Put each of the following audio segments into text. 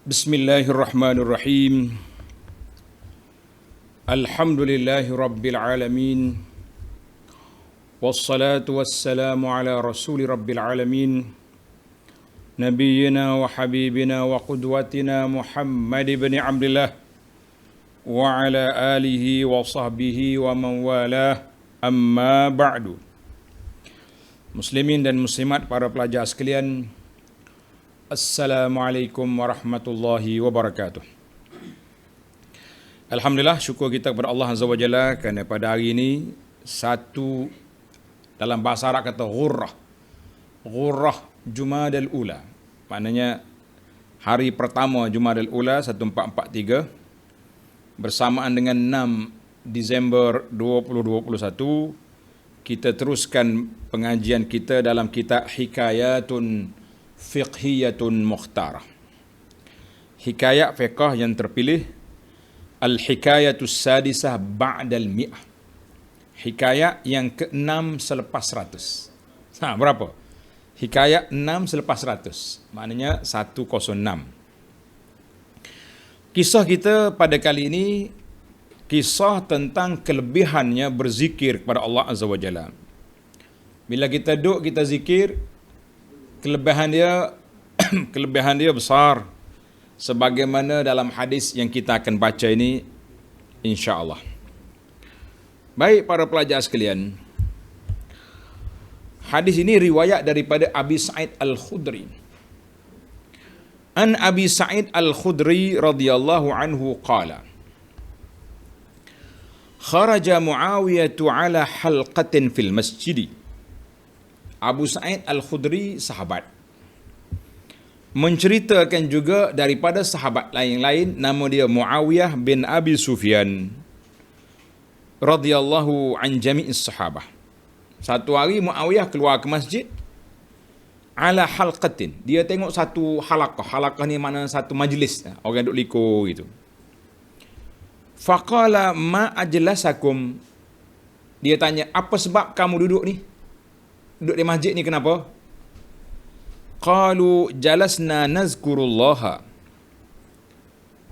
Bismillahirrahmanirrahim. Alhamdulillahi rabbil alamin. Wassalatu wassalamu ala rasuli rabbil alamin. Nabiyyina wa habibina wa qudwatina Muhammad ibn Abdullah wa ala alihi wa sahbihi wa man walah. Amma ba'du. Muslimin dan muslimat, para pelajar sekalian, Assalamualaikum warahmatullahi wabarakatuh. Alhamdulillah, syukur kita kepada Allah Azza wa Jalla kerana pada hari ini satu, dalam bahasa Arab kata Ghurrah Jumadal Ula. Maknanya hari pertama Jumadal Ula 1443 bersamaan dengan 6 Disember 2021, kita teruskan pengajian kita dalam kitab Hikayatun Fiqhiyatun Mukhtarah. Hikayat fiqh yang terpilih, Al-Hikayatus Sadisah Ba'dal Mi'ah. Hikayat yang ke-6 selepas 100. Berapa? Hikayat 6 selepas 100. Maknanya 106. Kisah kita pada kali ini, kisah tentang kelebihannya berzikir kepada Allah Azza wa Jalla. Bila kita duduk, kita zikir, kelebihan dia besar, sebagaimana dalam hadis yang kita akan baca ini, insya-Allah. Baik para pelajar sekalian, hadis ini riwayat daripada Abi Sa'id Al-Khudri. An Abi Sa'id Al-Khudri radhiyallahu anhu qala: Kharaja Muawiyah ala halqatin fil masjid. Abu Sa'id Al-Khudri sahabat, menceritakan juga daripada sahabat lain-lain, nama dia Muawiyah bin Abi Sufyan radhiyallahu an jami'is sahabah. Satu hari Muawiyah keluar ke masjid ala halqatin. Dia tengok satu halaqah. Halaqah ni mana satu majlis, orang duduk likur gitu. Faqala ma ajlasakum. Dia tanya, apa sebab kamu duduk ni? Duduk di masjid ni kenapa? Qalu jalasna nazkurullaha.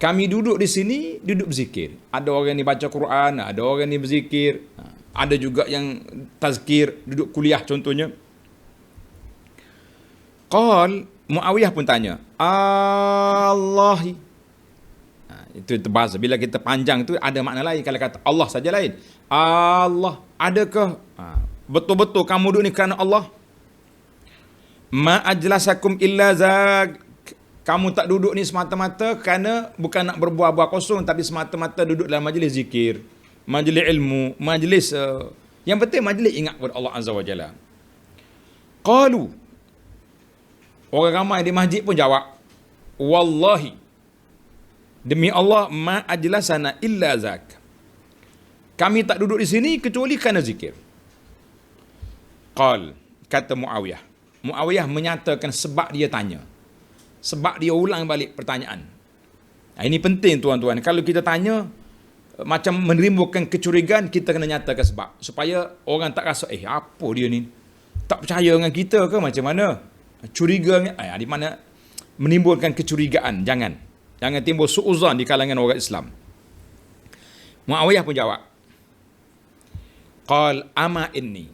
Kami duduk di sini, duduk berzikir. Ada orang ni baca Quran, ada orang ni berzikir, ada juga yang tazkir, duduk kuliah contohnya. Qal, Muawiyah pun tanya, Allahi. Itu bahasa, bila kita panjang tu ada makna lain. Kalau kata Allah saja lain. Allah, adakah betul-betul kamu duduk ni kerana Allah? Ma ajlasakum illa zak. Kamu tak duduk ni semata-mata kerana bukan nak berbuah-buah kosong, tapi semata-mata duduk dalam majlis zikir, majlis ilmu, majlis yang penting majlis ingat kepada Allah Azza wa Jalla. Qalu, orang ramai di masjid pun jawab, wallahi, demi Allah, ma ajlasana illa zak. Kami tak duduk di sini kecuali kerana zikir. Qal, kata Muawiyah. Muawiyah menyatakan sebab dia tanya. Sebab dia ulang balik pertanyaan. Ini penting tuan-tuan. Kalau kita tanya, macam menimbulkan kecurigaan, kita kena nyatakan sebab. Supaya orang tak rasa, apa dia ni? Tak percaya dengan kita ke macam mana? Curiga, di mana menimbulkan kecurigaan. Jangan timbul su'uzan di kalangan orang Islam. Muawiyah pun jawab. Qal ama inni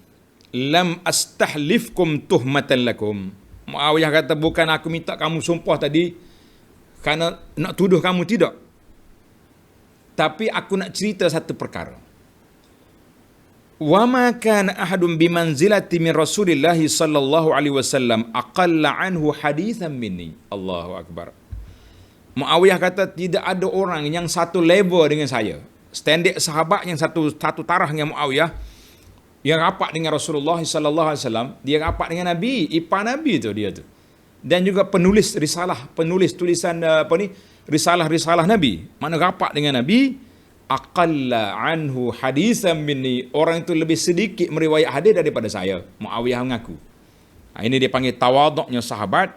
lam astahlifkum tuhmatan lakum. Muawiyah kata, bukan aku minta kamu sumpah tadi kerana nak tuduh kamu, tidak. Tapi aku nak cerita satu perkara. Wa ma kana ahadun bimanzilati min Rasulillah sallallahu alaihi wasallam aqalla anhu hadithan minni. Allahu akbar. Muawiyah kata, tidak ada orang yang satu level dengan saya. Standard sahabat yang satu taraf dengan Muawiyah, yang rapat dengan Rasulullah sallallahu alaihi wasallam, dia rapat dengan Nabi, ipar Nabi tu dia tu. Dan juga penulis tulisan risalah-risalah Nabi, mana rapat dengan Nabi, aqalla anhu hadisan minni, orang itu lebih sedikit meriwayat hadis daripada saya. Muawiyah mengaku. Ini dia panggil tawaduknya sahabat.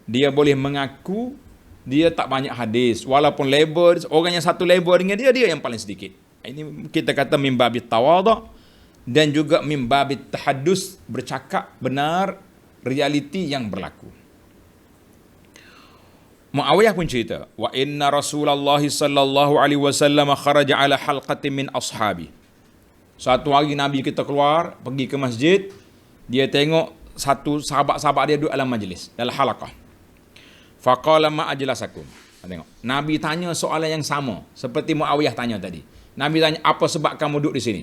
Dia boleh mengaku dia tak banyak hadis, walaupun label orang yang satu label dengan dia yang paling sedikit. Ini kita kata mimbabi tawaduk, dan juga mimbabit tahaddus, bercakap benar realiti yang berlaku. Muawiyah pun cerita, wa inna Rasulullah sallallahu alaihi wasallam kharaja ala halqatin min ashabi. Satu hari Nabi kita keluar pergi ke masjid, dia tengok satu sahabat-sahabat dia duduk dalam majlis, dalam halaqah. Faqala ma ajlasakum. Tengok. Nabi tanya soalan yang sama seperti Muawiyah tanya tadi. Nabi tanya, apa sebab kamu duduk di sini?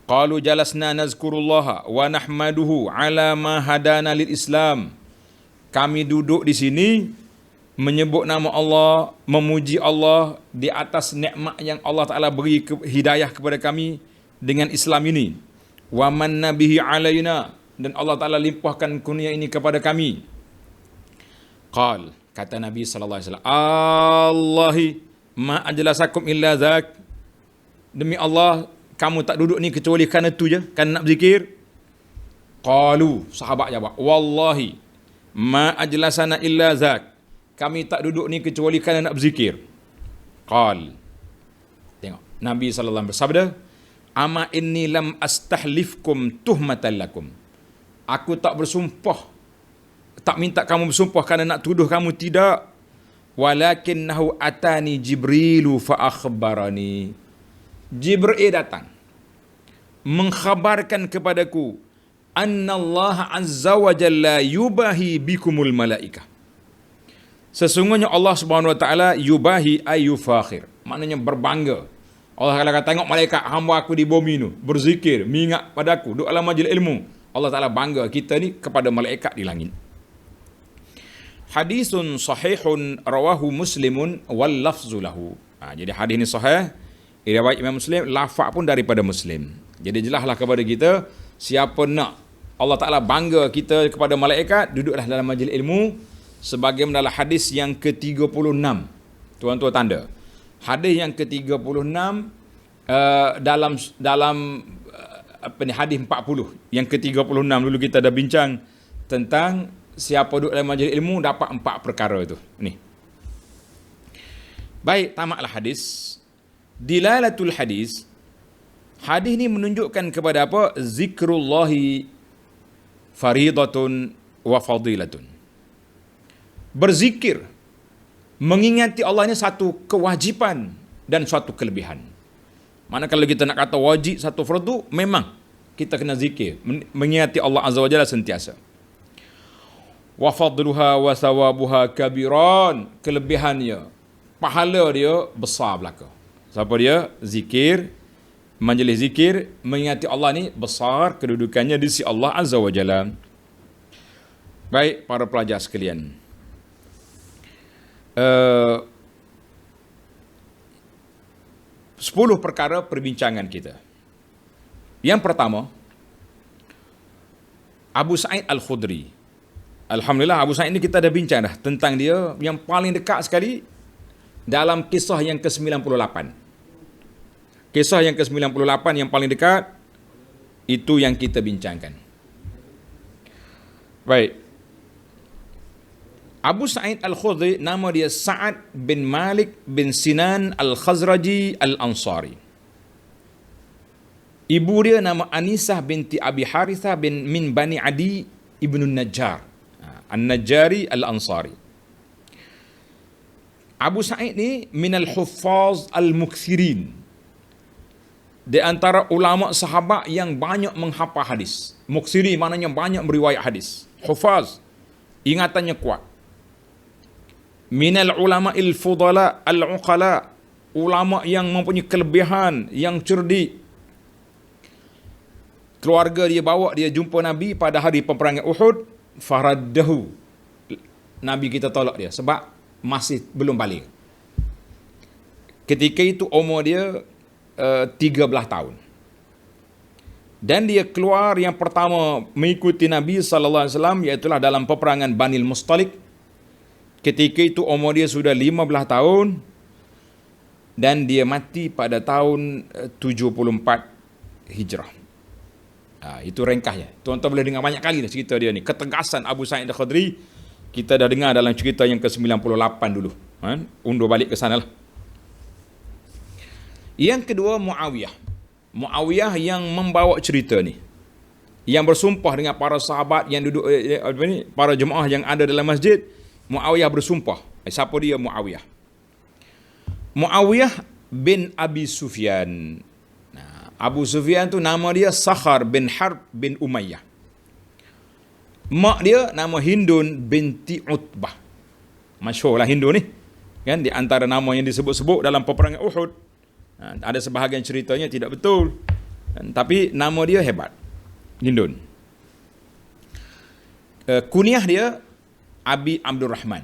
Qalu jalasna nazkurullaha wa nahmaduhu ala ma hadana lil Islam. Kami duduk di sini menyebut nama Allah, memuji Allah di atas nikmat yang Allah Ta'ala beri hidayah kepada kami dengan Islam ini. Wa manna bihi alaina, dan Allah Ta'ala limpahkan kurnia ini kepada kami. Kata Nabi SAW, Allahi ma ajlasakum illa dhak. Demi Allah, kamu tak duduk ni kecuali kerana tu je, kerana nak berzikir. Qalu, sahabat jawab, wallahi ma ajlasana illa dhak. Kami tak duduk ni kecuali kerana nak berzikir. Tengok, Nabi SAW bersabda, ama inni lam astahlifkum tuhmatan lakum. Aku tak bersumpah, tak minta kamu bersumpah kerana nak tuduh kamu, tidak. Walakinnahu atani Jibrilu fa akhbarani. Jibril datang mengkhabarkan kepadaku, annallaha azza wa jalla yubahi bikumul malaikah. Sesungguhnya Allah Subhanahu wa taala yubahi ay yufakhir, maknanya berbangga. Allah Taala tengok malaikat hamba aku di bumi ni berzikir, mengingat padaku, duduk dalam majlis ilmu. Allah Taala bangga kita ni kepada malaikat di langit. Hadisun sahihun rawahu Muslimun wal lafzu lahu. Jadi hadis ni sahih, riwayat Imam Muslim, lafaz pun daripada Muslim. Jadi jelaslah kepada kita, siapa nak Allah Taala bangga kita kepada malaikat, duduklah dalam majlis ilmu. Sebagaimana dalam hadis yang ke-36, tuan-tuan tanda, hadis yang ke-36 dalam hadis 40 yang ke-36 dulu kita dah bincang tentang siapa duduk dalam majlis ilmu dapat 4 perkara itu. Ni. Baik, tamatlah hadis. Dilalatul hadis. Hadis ni menunjukkan kepada apa? Zikrullahi faridatun wa fadilatun. Berzikir, mengingati Allah ini satu kewajipan dan suatu kelebihan. Mana kalau kita nak kata wajib satu fardu, memang kita kena zikir, mengingati Allah Azza wa Jalla sentiasa. Wa fadluha wa thawabuha kabiran, kelebihannya, pahala dia besar belaka. Siapa dia? Zikir, majlis zikir, mengingati Allah ni besar kedudukannya di sisi Allah Azza wa Jalla. Baik para pelajar sekalian, 10 perkara perbincangan kita. Yang pertama, Abu Sa'id Al-Khudri. Alhamdulillah, Abu Sa'id ini kita dah bincang dah tentang dia yang paling dekat sekali dalam kisah yang ke-98. Kisah yang ke-98 yang paling dekat, itu yang kita bincangkan. Baik. Abu Sa'id Al-Khudri, nama dia Sa'ad bin Malik bin Sinan Al-Khazraji Al-Ansari. Ibu dia nama Anisah binti Abi Harithah bin min Bani Adi ibn Najjar. An-Najjari Al-Ansari. Abu Sa'id ni minal huffaz al-mukthirin. Di antara ulama sahabat yang banyak menghafal hadis. Muktsiri maknanya banyak meriwayat hadis. Huffaz, ingatannya kuat. Minal ulama il-fudala al-uqala, ulama yang mempunyai kelebihan, yang cerdik. Keluarga dia bawa dia jumpa Nabi pada hari peperangan Uhud, faraddahu. Nabi kita tolak dia sebab masih belum balik. Ketika itu umur dia 13 tahun. Dan dia keluar yang pertama mengikuti Nabi sallallahu alaihi wasallam, iaitu dalam peperangan Banil Mustalik. Ketika itu umur dia sudah 15 tahun dan dia mati pada tahun 74 Hijrah. Itu ringkasnya. Tuan-tuan boleh dengar banyak kali dah cerita dia ni. Ketegasan Abu Sa'id Al-Khudri kita dah dengar dalam cerita yang ke-98 dulu. Undur balik ke sana lah. Yang kedua, Muawiyah. Muawiyah yang membawa cerita ni, yang bersumpah dengan para sahabat yang duduk, para jemaah yang ada dalam masjid. Muawiyah bersumpah Siapa dia Muawiyah? Muawiyah bin Abi Sufyan. Nah, Abu Sufyan tu nama dia Sakhar bin Harb bin Umayyah. Mak dia nama Hindun binti Utbah. Masyhurlah Hindun ni. Kan, di antara nama yang disebut-sebut dalam peperangan Uhud. Ada sebahagian ceritanya tidak betul. Tapi nama dia hebat. Hindun. Kunyah dia Abi Abdul Rahman.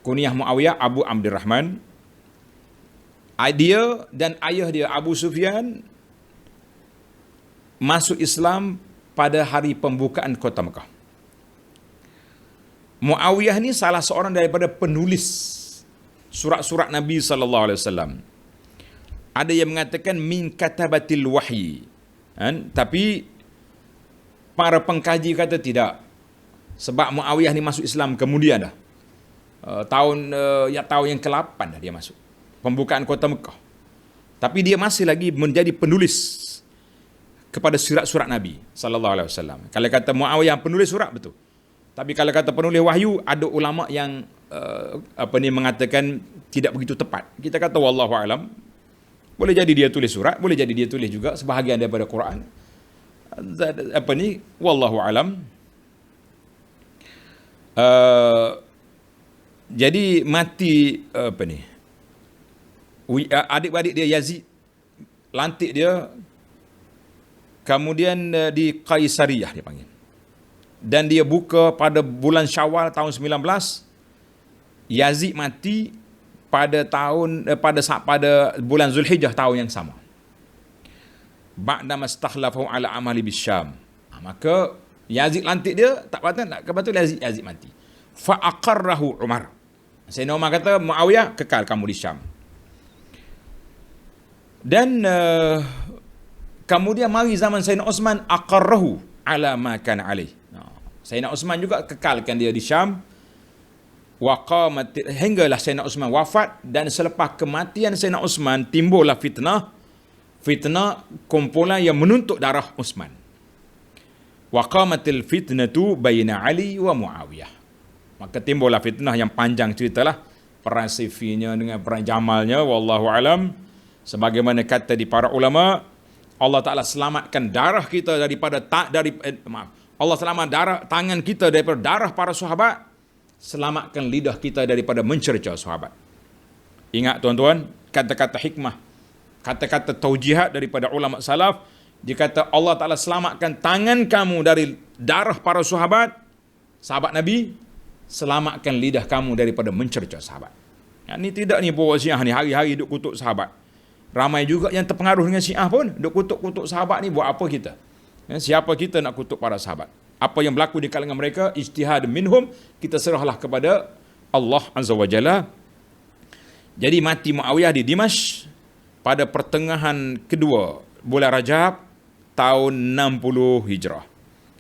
Kunyah Muawiyah Abu Abdul Rahman. Dia dan ayah dia Abu Sufyan masuk Islam pada hari pembukaan kota Mekah. Muawiyah ni salah seorang daripada penulis surat-surat Nabi sallallahu alaihi wasallam. Ada yang mengatakan min katabatil wahyi. Tapi para pengkaji kata tidak. Sebab Muawiyah ni masuk Islam kemudian dah. Tahun yang ke-8 dah dia masuk. Pembukaan kota Mekah. Tapi dia masih lagi menjadi penulis kepada surat-surat Nabi sallallahu alaihi wasallam. Kalau kata Muawiyah penulis surat, betul. Tapi kalau kata penulis wahyu, ada ulama yang mengatakan tidak begitu tepat. Kita kata wallahu alam. Boleh jadi dia tulis surat, boleh jadi dia tulis juga sebahagian daripada Quran. Wallahu alam. Jadi mati adik-adik dia Yazid, lantik dia, kemudian di Kaisariyah dia panggil. Dan dia buka pada bulan Syawal tahun 19. Yazid mati pada bulan Zulhijjah tahun yang sama. Ba'da mastakhlafu ala amali bisyam. Maka Yazid lantik dia, tak betul Yazid mati. Fa aqarrahu Umar. Sayyidina Umar kata, Muawiyah kekal kamu di Syam. Dan kemudian mari zaman Sayyidina Osman, aqarrahu ala ma kana alaih. Sayyidina Osman juga kekalkan dia di Syam. Hinggalah Sayyidina Osman wafat, dan selepas kematian Sayyidina Osman timbullah fitnah kumpulan yang menuntut darah Osman. Waqamatil fitnatu baina Ali wa Muawiyah. Maka timbullah fitnah yang panjang ceritalah, perang Siffinnya dengan perang Jamalnya, wallahu alam. Sebagaimana kata di para ulama, Allah Taala selamatkan darah kita Allah selamat tangan kita daripada darah para sahabat, selamatkan lidah kita daripada mencerca sahabat. Ingat tuan-tuan, kata-kata hikmah, kata-kata taujihat daripada ulama salaf. Dia kata Allah Ta'ala selamatkan tangan kamu dari darah para sahabat Nabi, selamatkan lidah kamu daripada mencerca sahabat. Ini tidak ni bawa Syiah ni hari-hari duk kutuk sahabat. Ramai juga yang terpengaruh dengan Syiah pun duk kutuk-kutuk sahabat ni. Buat apa kita? Siapa kita nak kutuk para sahabat? Apa yang berlaku di kalangan mereka, ijtihad minhum, kita serahlah kepada Allah Azza wa Jalla. Jadi mati Muawiyah di Dimash pada pertengahan kedua bulan Rajab tahun 60 Hijrah,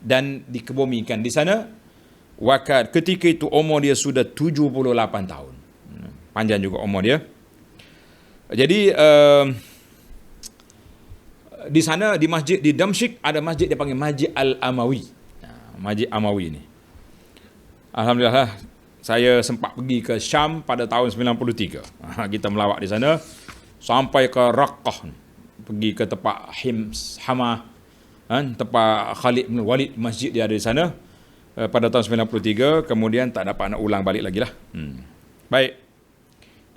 dan dikebumikan di sana. Ketika itu umur dia sudah 78 tahun. Panjang juga umur dia. Jadi di sana, di masjid di Damsyik, ada masjid dia panggil Masjid Al-Amawi. Masjid Amawi ni, alhamdulillah saya sempat pergi ke Syam pada tahun 93. Kita melawat di sana sampai ke Raqqah, pergi ke tempat Hamah, tempat Khalid bin Walid, masjid dia ada di sana pada tahun 93. Kemudian tak dapat nak ulang balik lagi lah. Baik.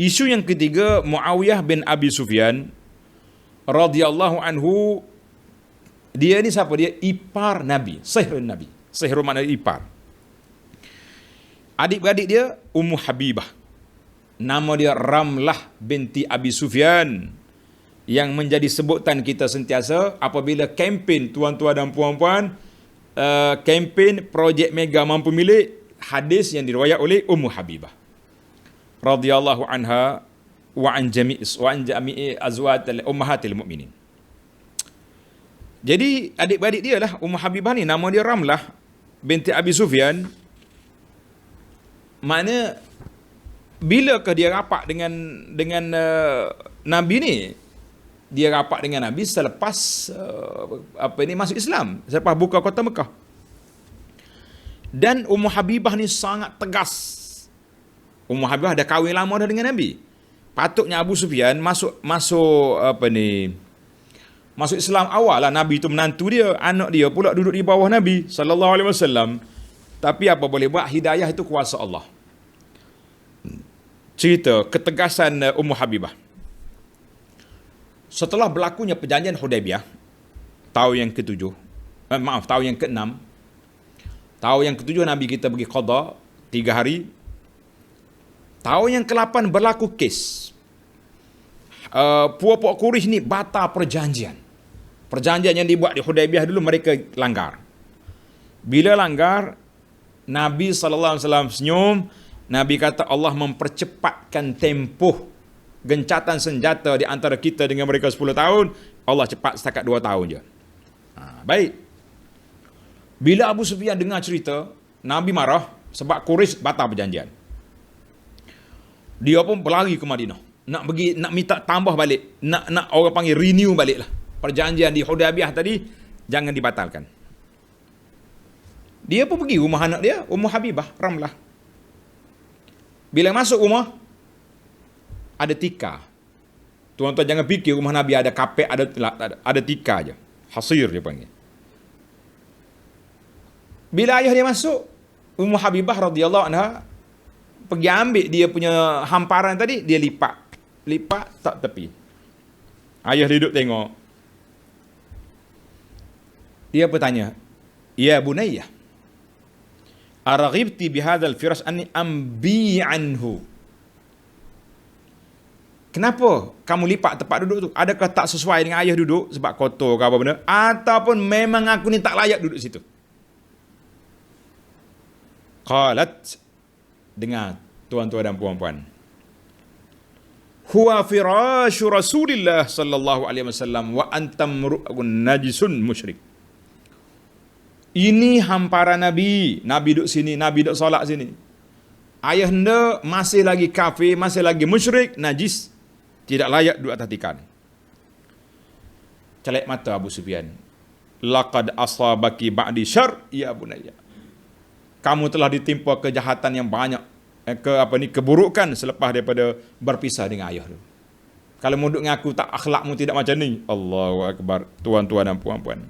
Isu yang ketiga, Muawiyah bin Abi Sufyan radhiyallahu anhu. Dia ni siapa? Dia ipar Nabi, Sihrun Nabi. Sihrun makna ipar. Adik-beradik dia Ummu Habibah. Nama dia Ramlah binti Abi Sufyan, yang menjadi sebutan kita sentiasa apabila kempen tuan-tuan dan puan-puan, kempen projek mega mampu milik, hadis yang diriwayat oleh Ummu Habibah radhiyallahu anha wa an jami'i azwaj ummahatil mukminin. Jadi adik-beradik dia lah Ummu Habibah ni, nama dia Ramlah binti Abi Sufyan. Mana bilakah dia rapat dengan Nabi ni? Dia rapat dengan Nabi selepas masuk Islam, selepas buka kota Mekah. Dan Ummu Habibah ni sangat tegas Ummu Habibah dah kahwin lama dah dengan Nabi. Patutnya Abu Sufyan masuk Islam awal lah. Nabi tu menantu dia, anak dia pula duduk di bawah Nabi sallallahu alaihi wasallam. Tapi apa boleh buat, hidayah itu kuasa Allah. Cerita ketegasan Ummu Habibah. Setelah berlakunya perjanjian Hudaibiyah tahun yang ke-7, tahun yang ke-6, tahun yang ke-7 Nabi kita pergi qada 3 hari. Tahun yang ke-8 berlaku kes. Puak-puak Quraisy ni batal perjanjian. Perjanjian yang dibuat di Hudaibiyah dulu mereka langgar. Bila langgar, Nabi SAW senyum. Nabi kata Allah mempercepatkan tempoh gencatan senjata di antara kita dengan mereka 10 tahun. Allah cepat setakat 2 tahun je. Baik. Bila Abu Sufyan dengar cerita, Nabi marah sebab Quraisy batal perjanjian. Dia pun berlari ke Madinah. Nak minta tambah balik. Nak orang panggil renew balik lah. Perjanjian di Hudaibiyah tadi jangan dibatalkan. Dia pun pergi rumah anak dia, Ummu Habibah, Ramlah. Bila masuk rumah, ada tikar. Tuan-tuan jangan fikir rumah Nabi ada kapek, ada tikar je. Hasir dia panggil. Bila ayah dia masuk, Ummu Habibah radhiyallahu anha pergi ambil dia punya hamparan tadi, dia lipat tak tepi. Ayah duduk tengok. Dia bertanya, "Ya bunayya, araghibti bihadzal firas anni ambi anhu?" Kenapa kamu lipat tempat duduk tu? Adakah tak sesuai dengan ayah duduk sebab kotor ke apa benda? Ataupun memang aku ni tak layak duduk situ? Qalat, dengar tuan-tuan dan puan-puan. Huwa firasyu Rasulillah sallallahu alaihi wasallam wa antam najisun musyrik. Ini hamparan Nabi. Nabi duduk sini, Nabi duduk solat sini. Ayah anda masih lagi kafir, masih lagi musyrik, najis, tidak layak duduk atas tikar. Celak mata Abu Sufyan. Laqad asabaki ba'di syarr ya bunayya. Kamu telah ditimpa kejahatan yang banyak, keburukan selepas daripada berpisah dengan ayah tu. Kalau mu duduk dengan aku, tak akhlakmu tidak macam ni. Allahu akbar, tuan-tuan dan puan-puan.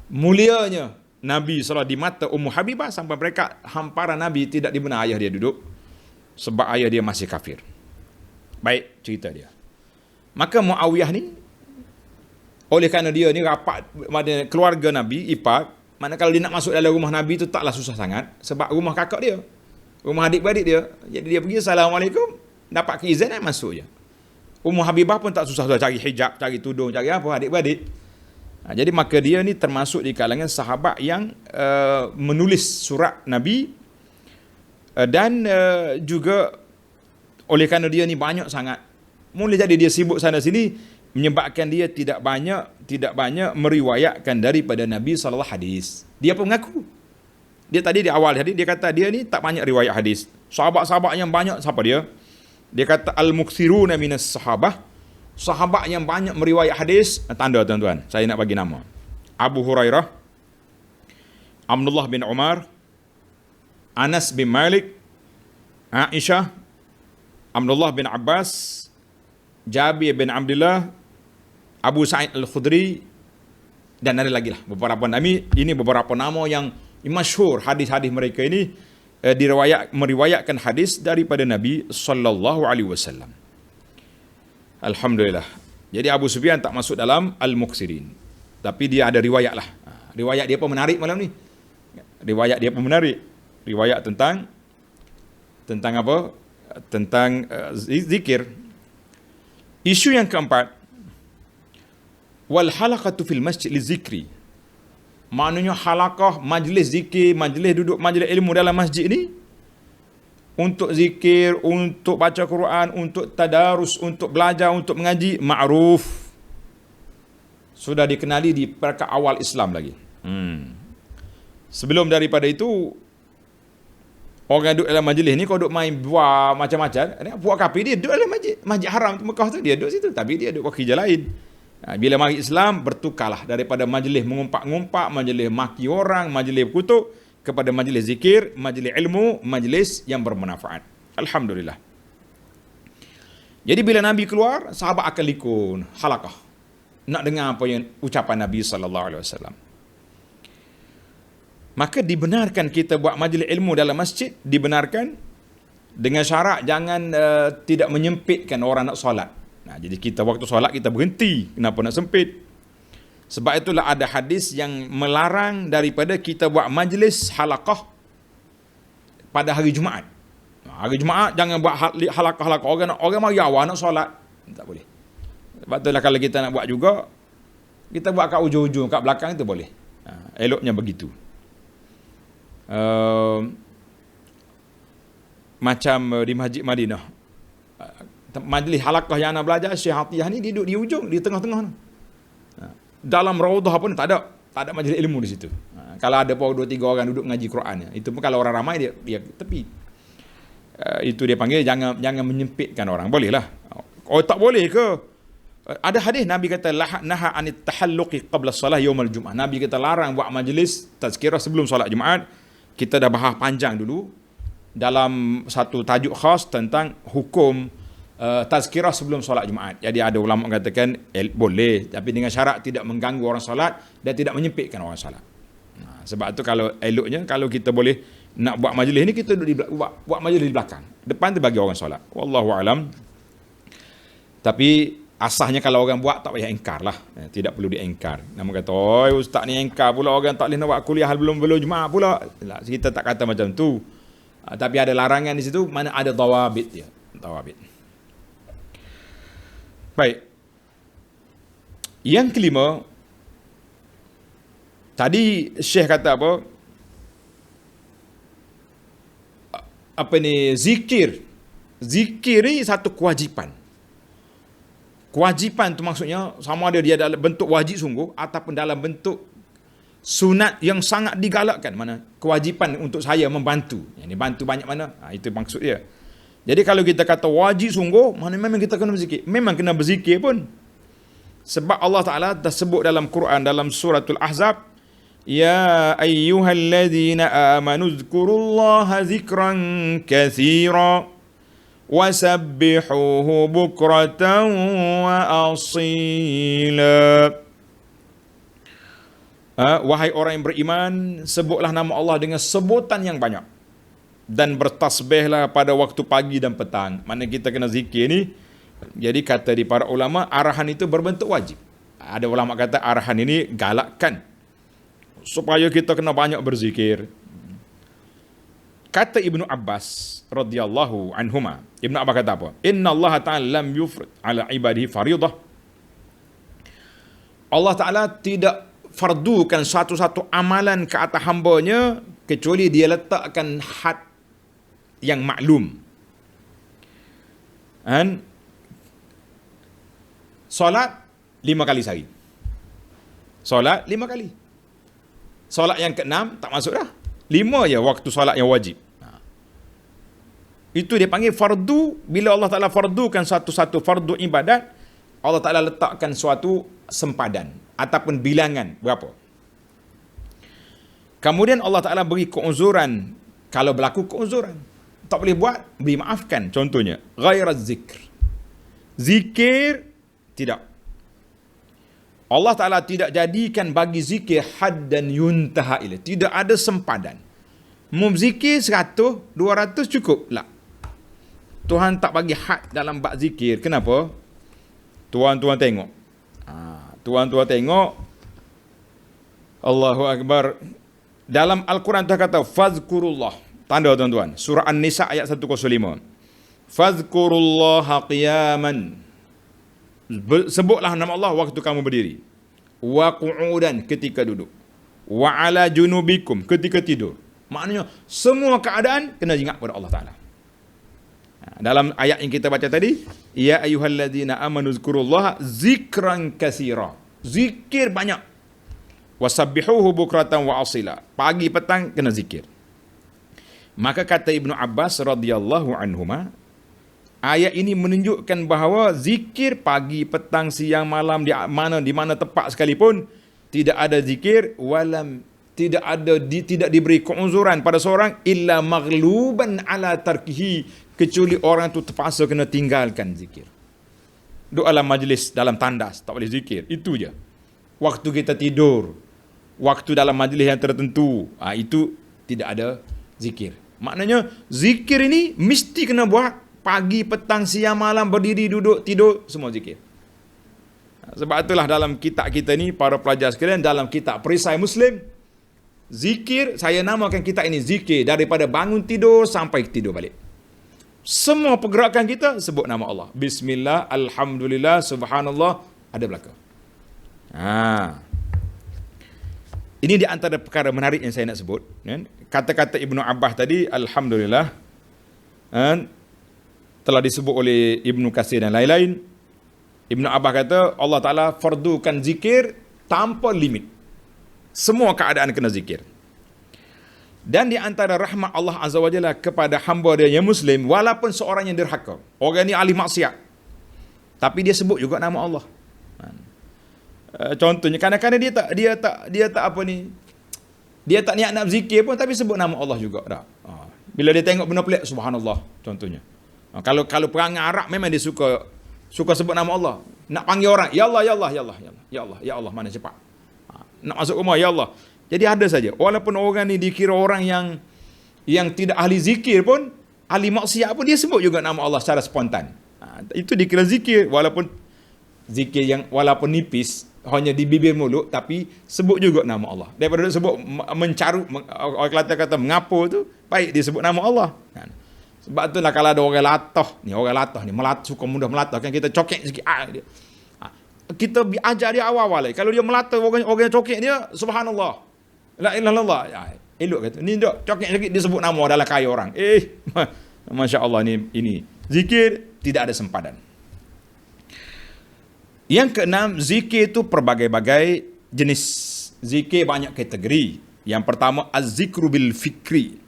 Mulianya Nabi SAW di mata Ummu Habibah sampai mereka hamparan Nabi tidak di mana ayah dia duduk sebab ayah dia masih kafir. Baik, cerita dia. Maka Muawiyah ni, oleh kerana dia ni rapat keluarga Nabi, ipar, mana kalau dia nak masuk dalam rumah Nabi tu taklah susah sangat sebab rumah kakak dia, rumah adik-beradik dia. Jadi dia pergi, Assalamualaikum, dapat keizinan masuk je. Ummu Habibah pun tak susah cari hijab, cari tudung, cari apa, adik-beradik. Jadi maka dia ni termasuk di kalangan sahabat yang menulis surat Nabi dan juga oleh kerana dia ni banyak sangat, mula jadi dia sibuk sana sini, menyebabkan dia tidak banyak meriwayatkan daripada Nabi sallallahu hadis. Dia pun mengaku. Dia tadi di awal tadi dia kata dia ni tak banyak riwayat hadis. Sahabat-sahabat yang banyak siapa dia? Dia kata al-mukthiruna minas sahabah. Sahabat yang banyak meriwayat hadis, tanda tuan-tuan, saya nak bagi nama. Abu Hurairah, Abdullah bin Umar, Anas bin Malik, Aisyah, Abdullah bin Abbas, Jabir bin Abdullah, Abu Sa'id Al-Khudri, dan ada lagi lah beberapa nama. Ini beberapa nama yang masyhur hadis-hadis mereka ini meriwayatkan hadis daripada Nabi sallallahu alaihi wasallam. Alhamdulillah. Jadi Abu Sufyan tak masuk dalam Al-Muqsirin. Tapi dia ada riwayat lah. Riwayat dia pun menarik malam ni. Riwayat dia pun menarik. Riwayat tentang apa? Tentang zikir. Isu yang keempat. Wal halaqatu fil masjid li zikri. Maknanya halaqah, majlis zikir, majlis duduk, majlis ilmu dalam masjid ni untuk zikir, untuk baca Quran, untuk tadarus, untuk belajar, untuk mengaji, ma'ruf. Sudah dikenali di perkara awal Islam lagi. Sebelum daripada itu, orang duduk dalam majlis ni, kalau duduk main buah macam-macam, buat kapi dia duduk dalam masjid haram tu, Mekah tu, dia duduk situ. Tapi dia duduk kerja lain. Bila mari Islam, bertukarlah daripada majlis mengumpat-ngumpat, majlis maki orang, majlis kutuk, kepada majlis zikir, majlis ilmu, majlis yang bermanfaat. Alhamdulillah. Jadi bila Nabi keluar, sahabat akan likun halaqah, nak dengar apa yang ucapan Nabi sallallahu alaihi wasallam. Maka dibenarkan kita buat majlis ilmu dalam masjid, dibenarkan dengan syarat jangan tidak menyempitkan orang nak solat. Nah, jadi kita waktu solat kita berhenti, kenapa nak sempit? Sebab itulah ada hadis yang melarang daripada kita buat majlis halaqah pada hari Jumaat. Hari Jumaat jangan buat halaqah-halaqah, orang mari awal nak solat, tak boleh. Sebab itulah kalau kita nak buat juga, kita buat kat ujung-ujung, kat belakang itu boleh. Eloknya begitu. Macam di Masjid Madinah, majlis halaqah yang nak belajar Syekh Atiyah ni duduk di ujung, di tengah-tengah tu. Dalam raudhah pun tak ada majlis ilmu di situ. Kalau ada pun 2-3 orang duduk mengaji Quran, itu pun kalau orang ramai dia tepi. Itu dia panggil jangan menyempitkan orang. Boleh lah. Oh, tak boleh ke? Ada hadis Nabi kata naha anit tahalluqi qabla salah yaumul Jumaah. Nabi kata larang buat majlis tazkirah sebelum solat Jumaat. Kita dah bahas panjang dulu dalam satu tajuk khas tentang hukum tazkirah sebelum solat Jumaat. Jadi ada ulama mengatakan boleh, tapi dengan syarat tidak mengganggu orang solat dan tidak menyempitkan orang solat. Sebab tu kalau eloknya kalau kita boleh nak buat majlis ni, kita duduk buat majlis di belakang. Depan tu bagi orang solat. Wallahu alam. Tapi asahnya kalau orang buat tak payah engkar lah. Tidak perlu diengkar. Nama kata, "Oi, ustaz ni engkar pula orang tak boleh nak buat kuliah belum Jumaat pula." Kita tak kata macam tu. Tapi ada larangan di situ, mana ada dawabit dia. Dawabit. Baik. Yang kelima, tadi Syekh kata apa? Apa ni? Zikir. Zikir ni satu kewajipan. Kewajipan tu maksudnya sama ada dia dalam bentuk wajib sungguh ataupun dalam bentuk sunat yang sangat digalakkan. Mana kewajipan untuk saya membantu. Yang ni bantu banyak mana? Itu maksud dia. Jadi kalau kita kata wajib sungguh, mana memang kita kena berzikir. Memang kena berzikir pun. Sebab Allah Ta'ala dah sebut dalam Quran, dalam suratul Ahzab, Ya ayyuhalladzina amanu zkurullaha zikran kathira wasabbihuhu bukratan wa asila. Wahai orang yang beriman, sebutlah nama Allah dengan sebutan yang banyak dan bertasbihlah pada waktu pagi dan petang. Mana kita kena zikir ni. Jadi kata di para ulama, arahan itu berbentuk wajib. Ada ulama kata arahan ini galakkan supaya kita kena banyak berzikir. Kata Ibnu Abbas radhiyallahu anhuma, Ibnu Abbas kata apa? Inna Allah Ta'ala lam yufrid ala ibadihi faridah. Allah Ta'ala tidak fardukan satu-satu amalan ke atas hambanya kecuali dia letakkan had yang maklum. Dan solat 5 kali sehari. Solat 5 kali. Solat yang ke-6 tak masuk dah. 5 je waktu solat yang wajib. Itu dia panggil fardu. Bila Allah Ta'ala fardukan satu-satu fardu ibadat, Allah Ta'ala letakkan suatu sempadan ataupun bilangan berapa. Kemudian Allah Ta'ala beri keuzuran. Kalau berlaku keuzuran, tak boleh buat, beri maafkan. Contohnya, ghairaz zikr. Zikir, tidak. Allah Ta'ala tidak jadikan bagi zikir had dan yuntaha ilaih. Tidak ada sempadan. Zikir 100, 200 cukup. Tak. Tuhan tak bagi had dalam bab zikir. Kenapa? Tuan-tuan tengok. Tuan-tuan tengok. Allahu Akbar. Dalam Al-Quran Tuhan kata, Fazkurullah. Tanda tuan-tuan. Surah An-Nisa ayat 105. Fazkurullaha qiyaman. Sebutlah nama Allah waktu kamu berdiri. Wa qu'udan, ketika duduk. Wa ala junubikum, ketika tidur. Maknanya, semua keadaan kena ingat pada Allah Ta'ala. Dalam ayat yang kita baca tadi, Ya ayyuhalladzina amanu zkurullaha zikran katsira. Zikir banyak. Wasabbihuhu bukratan wa asila. Pagi petang kena zikir. Maka kata Ibnu Abbas radhiyallahu anhuma, ayat ini menunjukkan bahawa zikir pagi, petang, siang, malam, di mana tempat sekalipun, tidak ada zikir walam tidak diberi keuzuran pada seorang illa maghluban ala tarkihi, kecuali orang tu terpaksa kena tinggalkan zikir. Duduk dalam majlis, dalam tandas, tak boleh zikir. Itu je. Waktu kita tidur, waktu dalam majlis yang tertentu, itu tidak ada zikir. Maknanya zikir ini mesti kena buat pagi, petang, siang, malam, berdiri, duduk, tidur, semua zikir. Sebab itulah dalam kitab kita ni, para pelajar sekalian, dalam kitab Perisai Muslim, zikir, saya namakan kitab ini zikir daripada bangun tidur sampai tidur balik. Semua pergerakan kita sebut nama Allah. Bismillah, Alhamdulillah, Subhanallah, ada belaka. Ini di antara perkara menarik yang saya nak sebut. Kata-kata Ibnu Abbas tadi, Alhamdulillah, telah disebut oleh Ibnu Katsir dan lain-lain. Ibnu Abbas kata, Allah Ta'ala fardukan zikir tanpa limit. Semua keadaan kena zikir. Dan di antara rahmat Allah Azza wa Jalla kepada hamba dia yang Muslim, walaupun seorang yang derhaka, orang ni ahli maksiat, tapi dia sebut juga nama Allah. Contohnya, kadang-kadang dia tak apa ni, dia tak niat nak zikir pun, tapi sebut nama Allah juga dah. Bila dia tengok benda pelik, subhanallah, contohnya. Kalau perangai Arab memang dia suka sebut nama Allah. Nak panggil orang, ya Allah, ya Allah, ya Allah, ya Allah, ya Allah, ya Allah, mana cepat. Nak masuk rumah, ya Allah. Jadi ada saja. Walaupun orang ni dikira orang yang tidak ahli zikir pun, ahli maksiat pun, dia sebut juga nama Allah secara spontan. Itu dikira zikir, walaupun zikir yang walaupun nipis, hanya di bibir mulut, tapi sebut juga nama Allah. Daripada sebut mencarut, orang Kelantan kata mengapo tu, baik dia sebut nama Allah. Sebab itulah kalau ada orang latah ni, suka mudah melatah, kan kita cokek sikit. Kita ajar dia awal-awal. Kalau dia melatah, orang yang cokek dia, subhanallah, la ilaha illallah. Elok kata, ni dok cokek sikit, dia sebut nama dalam kaya orang. Masya Allah, ini zikir tidak ada sempadan. Yang keenam, zikir itu berbagai-bagai jenis. Zikir banyak kategori. Yang pertama, az-zikru bil fikri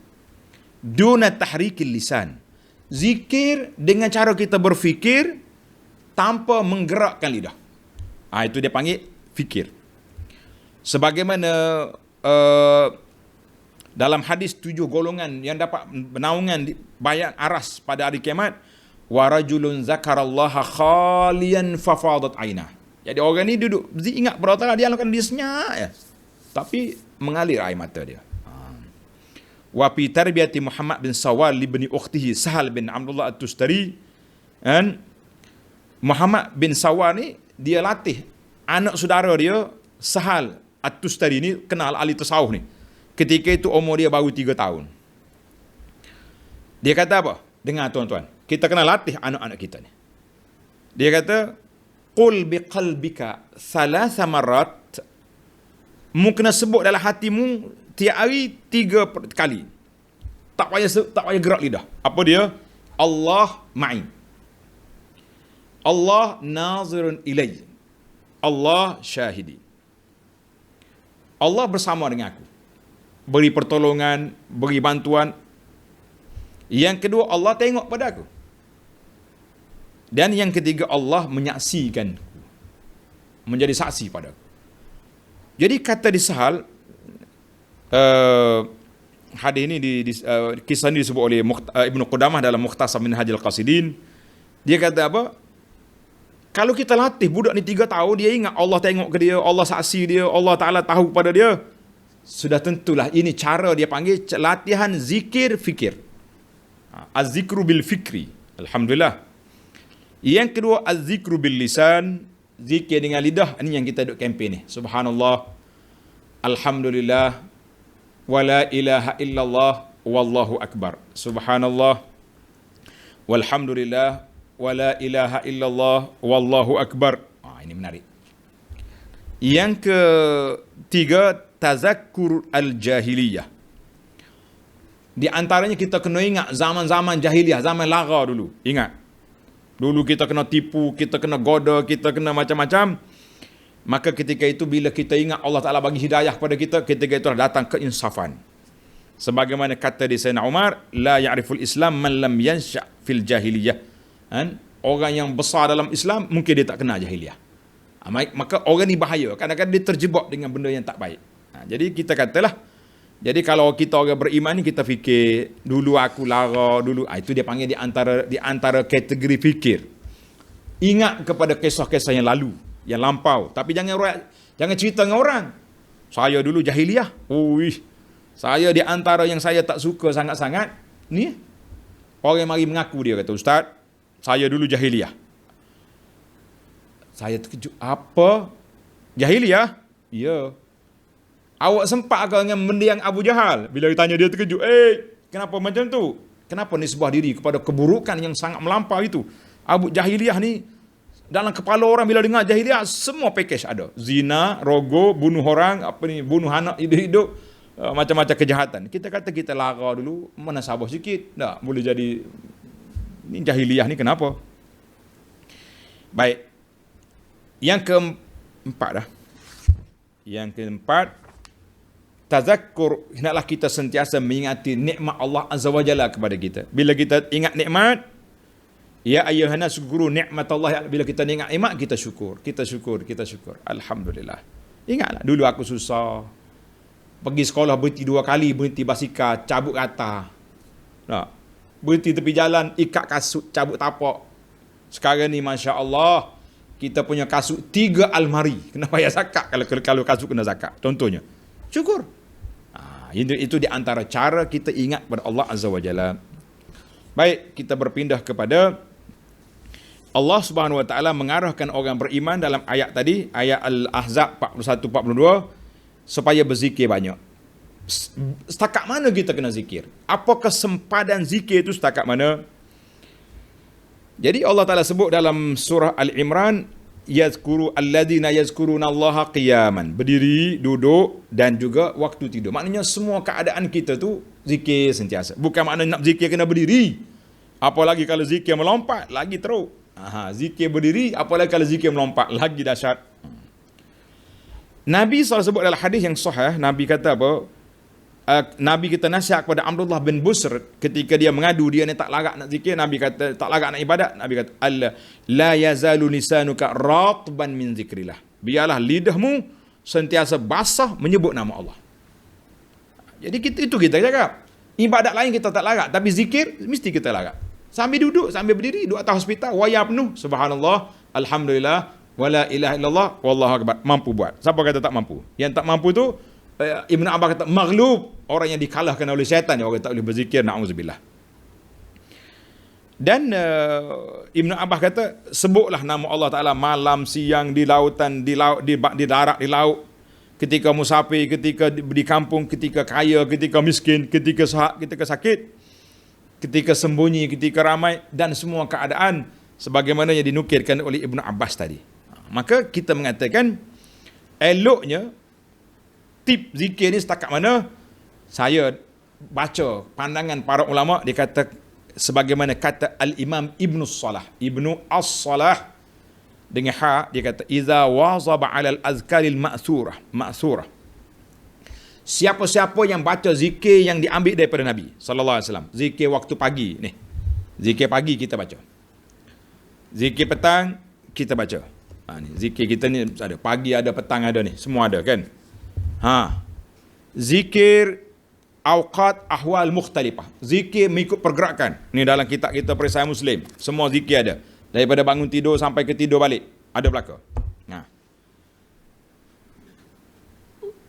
duna tahrikil lisan. Zikir dengan cara kita berfikir tanpa menggerakkan lidah. Itu dia panggil fikir. Sebagaimana dalam hadis 7 golongan yang dapat naungan bayat aras pada hari kiamat, wa rajulun zakarallaha khalian fafadat ainah. Jadi orang ni duduk ingat pada Allah, dia akan dia senyap ya, tapi mengalir air mata dia. Wa fi tarbiyati Muhammad bin Sawal ibni ukhtihi Sahal bin Abdullah At-Tustari, dan Muhammad bin Sawal ni dia latih anak saudara dia Sahal At-Tustari ni, kenal ahli tasawuf ni. Ketika itu umur dia baru 3 tahun. Dia kata apa? Dengar tuan-tuan, kita kena latih anak-anak kita ni. Dia kata, qul biqalbika thalatha marat, mu kena sebut dalam hatimu tiap hari 3 kali. Tak payah gerak lidah. Apa dia? Allah ma'i, Allah nazirun ilai, Allah syahidi. Allah bersama dengan aku, beri pertolongan, beri bantuan. Yang kedua, Allah tengok pada aku. Dan yang ketiga, Allah menyaksikan, menjadi saksi pada aku. Jadi kata di Sahal, hadis ini kisah ini disebut oleh Ibnu Qudamah dalam Mukhtasar Minhajul Qasidin. Dia kata apa? Kalau kita latih budak ni 3 tahun, dia ingat Allah tengok ke dia, Allah saksi dia, Allah Ta'ala tahu pada dia, sudah tentulah ini cara dia panggil latihan zikir fikir. Az-zikru bil fikri. Alhamdulillah. Yang kedua, az-zikru bil lisan, zikir dengan lidah. Ini yang kita duk kempen ni. Subhanallah, alhamdulillah, wa la ilaha illallah, wallahu akbar. Subhanallah, walhamdulillah, wa la ilaha illallah, wallahu akbar. Ini menarik. Yang ketiga, tazakkur al-jahiliyah. Di antaranya kita kena ingat zaman-zaman jahiliyah, zaman lara dulu. Ingat. Dulu kita kena tipu, kita kena goda, kita kena macam-macam. Maka ketika itu bila kita ingat Allah Ta'ala bagi hidayah kepada kita, ketika itu datang keinsafan. Sebagaimana kata di Sayyidina Umar, la ya'riful Islam man lam yansha' fil jahiliyah. Orang yang besar dalam Islam, mungkin dia tak kenal jahiliyah. Maka orang ni bahaya. Kadang-kadang dia terjebak dengan benda yang tak baik. Jadi kita katalah, jadi kalau kita orang beriman ni kita fikir dulu aku lara dulu, itu dia panggil di antara kategori fikir. Ingat kepada kisah-kisah yang lalu, yang lampau, tapi jangan cerita dengan orang. Saya dulu jahiliah. Saya di antara yang saya tak suka sangat-sangat ni, orang mari mengaku, dia kata, "Ustaz, saya dulu jahiliah." Saya terkejut. Apa? Jahiliah? Ya. Awak sempat ke dengan mendiang Abu Jahal? Bila ditanya dia terkejut. Kenapa macam tu? Kenapa nisbah diri kepada keburukan yang sangat melampau itu? Abu Jahiliah ni, dalam kepala orang bila dengar jahiliah, semua package ada. Zina, rogo, bunuh orang, bunuh anak hidup-hidup, macam-macam kejahatan. Kita kata kita lara dulu, mana sabar sikit. Tak boleh jadi, ni jahiliah ni kenapa? Baik. Yang keempat dah. Yang keempat, tazakkur, hendaklah kita sentiasa mengingati nikmat Allah Azza wa Jalla kepada kita. Bila kita ingat nikmat, ya ayyuhana syukuru nikmatullah, bila kita ingat nikmat, kita syukur. Alhamdulillah. Ingatlah, dulu aku susah. Pergi sekolah berhenti 2 kali, berhenti basikal, cabut rata. Berhenti tepi jalan, ikat kasut, cabut tapak. Sekarang ni masya-Allah, kita punya kasut 3 almari. Kena bayar zakat kalau kasut kena zakat. Contohnya. Syukur. Itu di antara cara kita ingat pada Allah Azza wa Jalla. Baik, kita berpindah kepada Allah Subhanahu wa taala mengarahkan orang beriman dalam ayat tadi, ayat Al-Ahzab 41-42, supaya berzikir banyak. Setakat mana kita kena zikir? Apakah sempadan zikir itu setakat mana? Jadi Allah Ta'ala sebut dalam surah Al-Imran, alladhina yazkurunallaha qiyaman, berdiri, duduk dan juga waktu tidur. Maknanya semua keadaan kita tu zikir sentiasa. Bukan maknanya nak zikir kena berdiri. Apalagi kalau zikir melompat, lagi teruk. Zikir berdiri, apalagi kalau zikir melompat, lagi dahsyat. Nabi SAW sebut dalam hadis yang sahih, Nabi kata apa? Nabi kita nasihat kepada Abdullah bin Busr ketika dia mengadu dia ni tak larat nak zikir. Nabi kata tak larat nak ibadat. Nabi kata la yazalu lisanuka ratban min zikrillah, biarlah lidahmu sentiasa basah menyebut nama Allah. Jadi kita cakap ibadat lain kita tak larat, tapi zikir mesti kita larat. Sambil duduk, sambil berdiri, duduk atas hospital, wayar penuh, subhanallah, alhamdulillah, wala ilaha illallah, wallahu akbar. Mampu buat. Siapa kata tak mampu? Yang tak mampu tu Ibn Abbas kata maghlub, orang yang dikalahkan oleh syaitan, orang tak boleh berzikir, na'udzubillah. Dan Ibn Abbas kata sebutlah nama Allah Ta'ala malam, siang, di lautan, di darat, di laut, ketika musafir, ketika di kampung, ketika kaya, ketika miskin, ketika sehat, ketika sakit, ketika sembunyi, ketika ramai, dan semua keadaan sebagaimana yang dinukilkan oleh Ibn Abbas tadi. Maka kita mengatakan eloknya tip zikir ni setakat mana? Saya baca pandangan para ulama, dia kata sebagaimana kata Al-Imam Ibnu As-Salah dengan dia kata iza wazaba 'ala al-azkaril ma'thurah. Siapa-siapa yang baca zikir yang diambil daripada Nabi sallallahu alaihi wasallam, zikir waktu pagi ni. Zikir pagi kita baca. Zikir petang kita baca. Ni zikir kita ni ada pagi, ada petang, ada ni, semua ada kan? Zikir awqat ahwal mukhtalifah, zikir mengikut pergerakan. Ni dalam kitab kita Perisai Muslim, semua zikir ada, daripada bangun tidur sampai ke tidur balik ada belaka.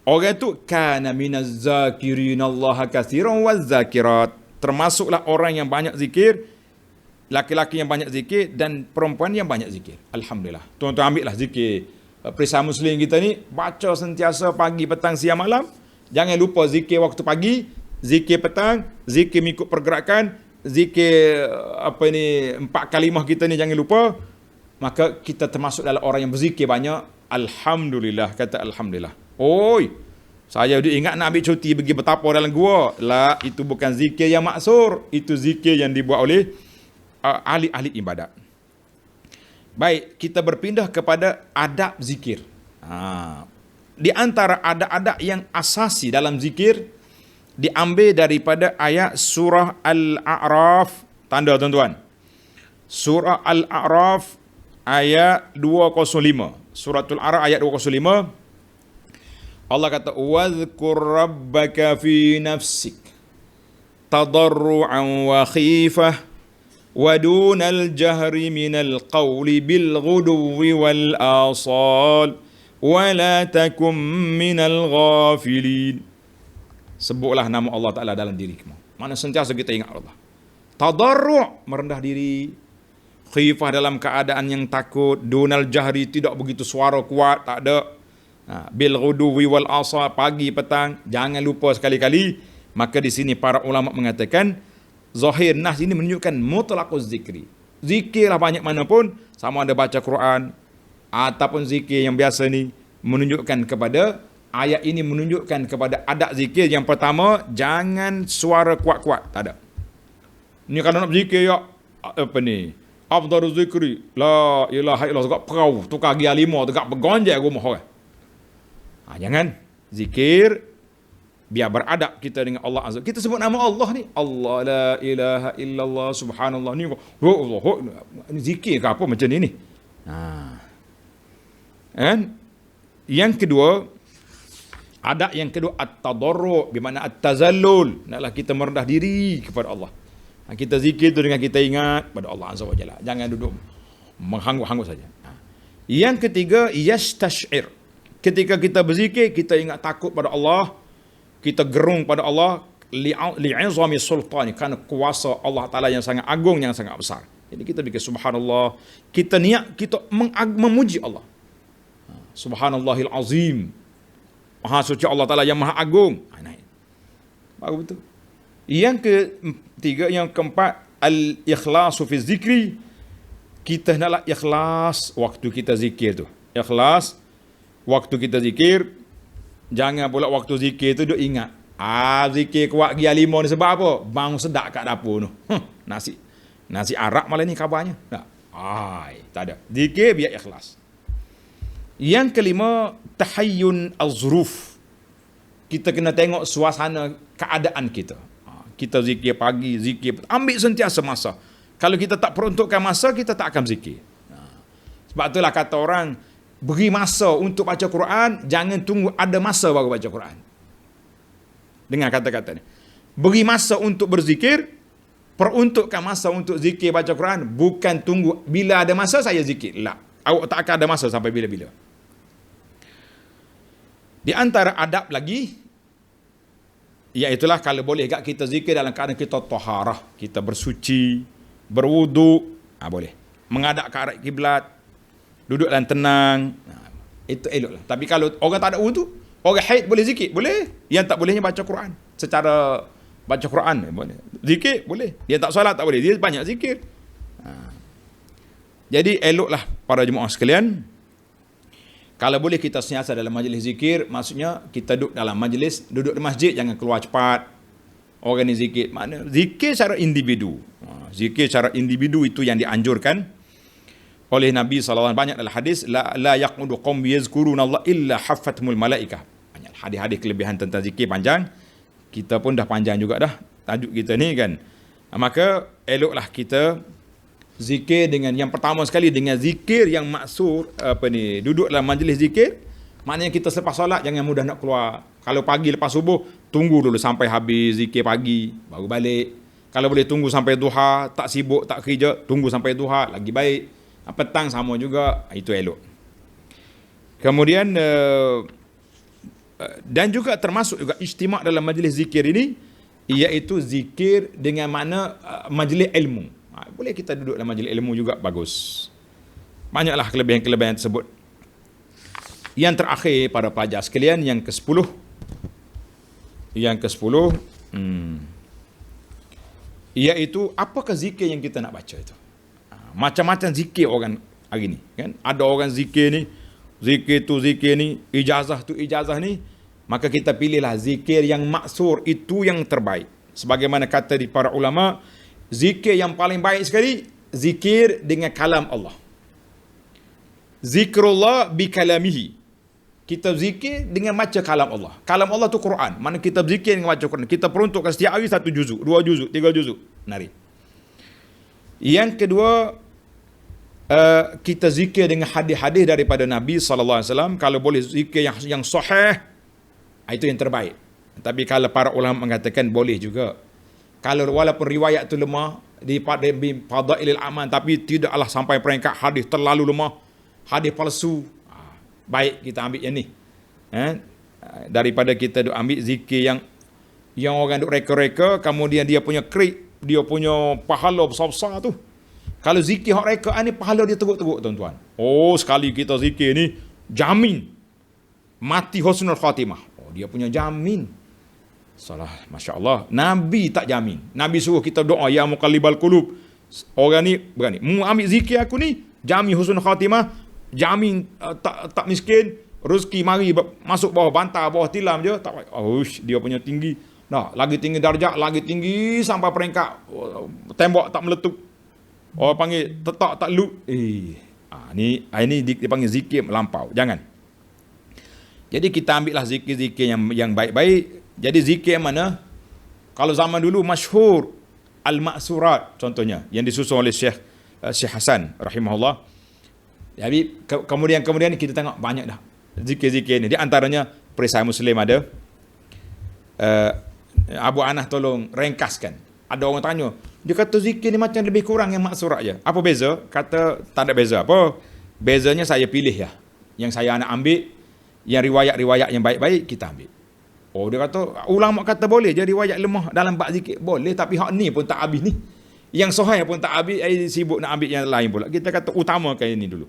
Orang tu kana minaz zakirinallaha katsiran waz zakirat, termasuklah orang yang banyak zikir, laki-laki yang banyak zikir dan perempuan yang banyak zikir. Alhamdulillah. Tuan-tuan ambillah zikir Perisai Muslim kita ni, baca sentiasa pagi, petang, siang, malam. Jangan lupa zikir waktu pagi, zikir petang, zikir mengikut pergerakan, zikir 4 kalimah kita ni jangan lupa. Maka kita termasuk dalam orang yang berzikir banyak. Alhamdulillah, kata alhamdulillah. Saya ingat nak ambil cuti pergi bertapa dalam gua. Itu bukan zikir yang maksur, itu zikir yang dibuat oleh ahli-ahli ibadat. Baik, kita berpindah kepada adab zikir. Di antara adab-adab yang asasi dalam zikir diambil daripada ayat surah Al-A'raf. Tanda tuan-tuan. Surah Al-A'raf ayat 205. Suratul A'raf ayat 205. Allah kata wadhkur rabbaka fi nafsik tadarruan wa khifah wa dunal jahri minal qawli bil ghuduwi wal asal wa la takum minal ghafilin. Sebutlah nama Allah Ta'ala dalam dirimu. Mana sentiasa kita ingat Allah. Tadarru' merendah diri, khifah dalam keadaan yang takut, dunal jahri tidak begitu suara kuat, tak ada. Bil ghuduwi wal asal, pagi petang, jangan lupa sekali-kali. Maka di sini para ulama mengatakan zahir nas ini menunjukkan mutlaquz zikri. Zikirlah banyak mana pun, sama ada baca Quran ataupun zikir yang biasa ni, menunjukkan kepada ayat ini menunjukkan kepada adab zikir. Yang pertama, jangan suara kuat-kuat, tak ada. Ni kalau nak berzikir ya apa ni? Afdaluz zikri la ilaha illallah, tegak perau tukar gia 5 tegak bergonjek rumah orang. Jangan zikir biar beradab kita dengan Allah Azza. Kita sebut nama Allah ni, Allah la ilaha illallah subhanallah ni. Allah ni zikir ke apa macam ni? And yang kedua, adab yang kedua at-tadarru', bi makna at-tazallul, naklah kita merendah diri kepada Allah. Kita zikir tu dengan kita ingat pada Allah Azza wa Jalla. Jangan duduk menghanguk-hanguk saja. Yang ketiga, yastash'ir. Ketika kita berzikir, kita ingat takut pada Allah, kita gerung pada Allah li'izami sultani, kerana kuasa Allah Ta'ala yang sangat agung, yang sangat besar. Jadi kita fikir subhanallah, kita niat kita memuji Allah. Subhanallahil azim, maha suci Allah Ta'ala yang maha agung. Naik. Bagus betul. Yang ketiga, yang keempat, al-ikhlasu fi zikri. Kita naklah ikhlas waktu kita zikir tu. Ikhlas waktu kita zikir. Jangan pula waktu zikir tu duk ingat, zikir kuat gia 5 ni sebab apa? Bang sedap kat dapur tu. Nasi Arab malah ni kabarnya. Tak ada. Zikir biar ikhlas. Yang kelima, tahayyun az-zuruf. Kita kena tengok suasana keadaan kita. Kita zikir pagi, zikir, ambil sentiasa masa. Kalau kita tak peruntukkan masa, kita tak akan zikir. Sebab itulah kata orang, beri masa untuk baca Quran, jangan tunggu ada masa baru baca Quran. Dengar kata-kata ni. Beri masa untuk berzikir, peruntukkan masa untuk zikir baca Quran, bukan tunggu bila ada masa saya zikir. Awak tak akan ada masa sampai bila-bila. Di antara adab lagi, iaitulah kalau boleh gak kita zikir dalam keadaan kita taharah, kita bersuci, berwuduk, boleh. Menghadap ke arah kiblat, duduk dan tenang, itu eloklah. Tapi kalau orang tak ada wuduk, orang haid boleh zikir? Boleh. Yang tak bolehnya baca Quran. Secara baca Quran boleh. Zikir boleh. Dia tak solat tak boleh. Dia banyak zikir. Jadi eloklah para jemaah sekalian, kalau boleh kita sentiasa dalam majlis zikir, maksudnya kita duduk dalam majlis, duduk di masjid, jangan keluar cepat. Orang ni zikir, mana zikir secara individu. Zikir secara individu itu yang dianjurkan oleh Nabi SAW. Banyak dalam hadis, la yaqudu qaum yazkuruna Allah illa haffathumul malaikah. Banyak hadis-hadis kelebihan tentang zikir panjang. Kita pun dah panjang juga dah tajuk kita ni kan. Maka eloklah kita zikir dengan yang pertama sekali, dengan zikir yang maksur, duduk dalam majlis zikir. Maknanya kita selepas solat jangan mudah nak keluar. Kalau pagi lepas subuh, tunggu dulu sampai habis zikir pagi baru balik. Kalau boleh tunggu sampai duha, tak sibuk, tak kerja, tunggu sampai duha, lagi baik. Petang sama juga, itu elok. Kemudian dan juga termasuk juga ijtimak dalam majlis zikir ini, iaitu zikir dengan makna majlis ilmu. Boleh kita duduk dalam majlis ilmu juga, bagus. Banyaklah kelebihan-kelebihan tersebut. Yang terakhir pada pelajar sekalian, yang ke-10. Yang ke-10, iaitu apakah zikir yang kita nak baca itu. Macam-macam zikir orang hari ni kan. Ada orang zikir ni, zikir tu zikir ni, ijazah tu ijazah ni. Maka kita pilihlah zikir yang maksur, itu yang terbaik. Sebagaimana kata di para ulama, zikir yang paling baik sekali, zikir dengan kalam Allah. Zikrullah bi kalamihi. Kita zikir dengan baca kalam Allah. Kalam Allah tu Quran. Mana kita zikir dengan baca Quran. Kita peruntukkan setiap hari 1 juzuk, 2 juzuk, 3 juzuk. Nari. Yang kedua, kita zikir dengan hadis-hadis daripada Nabi SAW. Kalau boleh zikir yang sahih, Itu yang terbaik. Tapi kalau para ulama mengatakan boleh juga. Kalau walaupun riwayat tu lemah di Fadailil Amal, tapi tidaklah sampai peringkat hadis terlalu lemah, hadis palsu, baik kita ambil yang ni. Daripada kita duk ambil zikir yang orang duk reka-reka, kemudian dia punya krik, dia punya pahala besar-besar tu. Kalau zikir hak reka ni pahala dia teruk-teruk tuan-tuan. Oh, sekali kita zikir ni jamin mati husnul khatimah. Oh, dia punya jamin. Salah, masya-Allah. Nabi tak jamin. Nabi suruh kita doa ya muqallibal qulub. Orang ni berani. Mu ambil zikir aku ni jamin husnul khatimah, jamin tak miskin, rezeki mari masuk bawah bantal, bawah tilam je, tak dia punya tinggi. Nah, lagi tinggi darjat, lagi tinggi sampai peringkat tembok tak meletup. Orang panggil tetak tak lu. Ni dipanggil zikir melampau. Jangan. Jadi kita ambillah zikir-zikir yang baik-baik. Jadi zikir yang mana? Kalau zaman dulu masyhur Al-Ma'surat contohnya yang disusun oleh Syekh Hasan rahimahullah. Jadi kemudian kita tengok banyak dah zikir-zikir ni. Di antaranya Perisai Muslim ada. Abu Anas tolong ringkaskan. Ada orang tanya, dia kata zikir ni macam lebih kurang yang maksurat je. Apa beza? Kata tak ada beza. Apa? Bezanya saya pilih ya. Yang saya nak ambil, yang riwayat-riwayat yang baik-baik kita ambil. Oh, dia kata, ulama kata boleh je riwayat lemah dalam bab zikir. Boleh, tapi hak ni pun tak habis ni. Yang sahih pun tak habis, sibuk nak ambil yang lain pula. Kita kata utamakan ini dulu.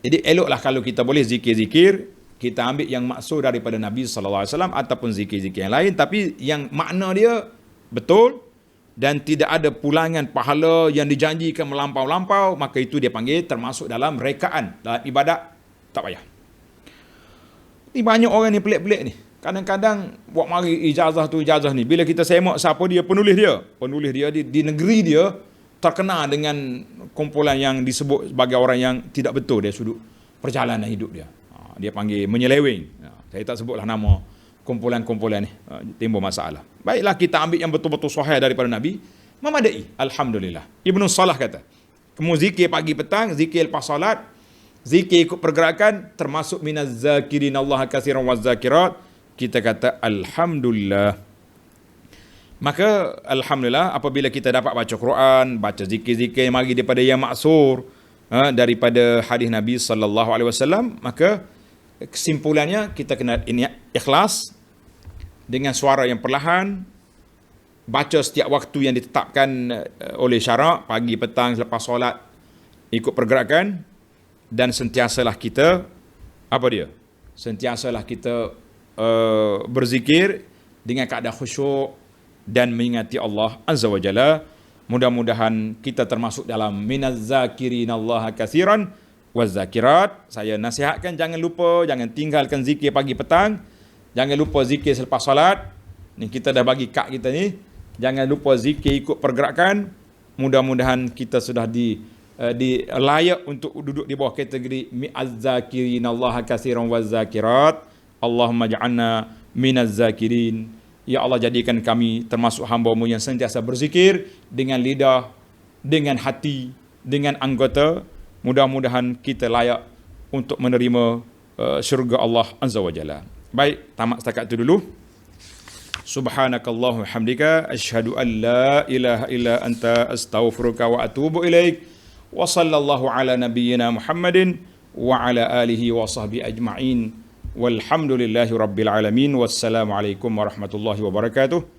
Jadi eloklah kalau kita boleh zikir-zikir, kita ambil yang maksud daripada Nabi SAW ataupun zikir-zikir yang lain, tapi yang makna dia betul dan tidak ada pulangan pahala yang dijanjikan melampau-lampau, maka itu dia panggil termasuk dalam rekaan, dalam ibadat, tak payah. Ni banyak orang ni pelik-pelik ni. Kadang-kadang buat mari ijazah tu ijazah ni. Bila kita semak siapa dia penulis dia di negeri dia terkenal dengan kumpulan yang disebut sebagai orang yang tidak betul dari sudut perjalanan hidup dia. Dia panggil menyeleweng. Saya tak sebutlah nama kumpulan-kumpulan ni. Timbul masalah. Baiklah kita ambil yang betul-betul sahih daripada Nabi. Memadai. Alhamdulillah. Ibnu Salah kata, kamu zikir pagi petang, zikir lepas salat, zikir ikut pergerakan, termasuk minaz zakirin Allah katsiran waz zakirat. Kita kata Alhamdulillah. Maka Alhamdulillah apabila kita dapat baca Quran, baca zikir-zikir yang mari daripada yang maksur, daripada hadis Nabi SAW, maka kesimpulannya kita kena ikhlas dengan suara yang perlahan, baca setiap waktu yang ditetapkan oleh syarak, pagi, petang, selepas solat, ikut pergerakan, dan sentiasalah kita sentiasalah kita berzikir dengan keadaan khusyuk dan mengingati Allah Azza wa Jalla. Mudah-mudahan kita termasuk dalam minaz zakirin Allah katsiran waz zakirat. Saya nasihatkan jangan lupa, jangan tinggalkan zikir pagi petang. Jangan lupa zikir selepas solat. Ni kita dah bagi kad kita ni. Jangan lupa zikir ikut pergerakan. Mudah-mudahan kita sudah di layak untuk duduk di bawah kategori minaz zakirin Allah katsiran waz zakirat. Allahumma ja'alna minaz zakirin. Ya Allah, jadikan kami termasuk hamba-Mu yang sentiasa berzikir dengan lidah, dengan hati, dengan anggota. Mudah-mudahan kita layak untuk menerima syurga Allah Azza wa Jalla. Baik, tamat setakat itu dulu. Subhanakallahumma hamdika asyhadu an la ilaha illa anta astaghfiruka wa atubu ilaik. Wa sallallahu ala nabiyyina Muhammadin wa ala alihi wa sahbihi ajma'in. Walhamdulillahi rabbil alamin. Wassalamualaikum warahmatullahi wabarakatuh.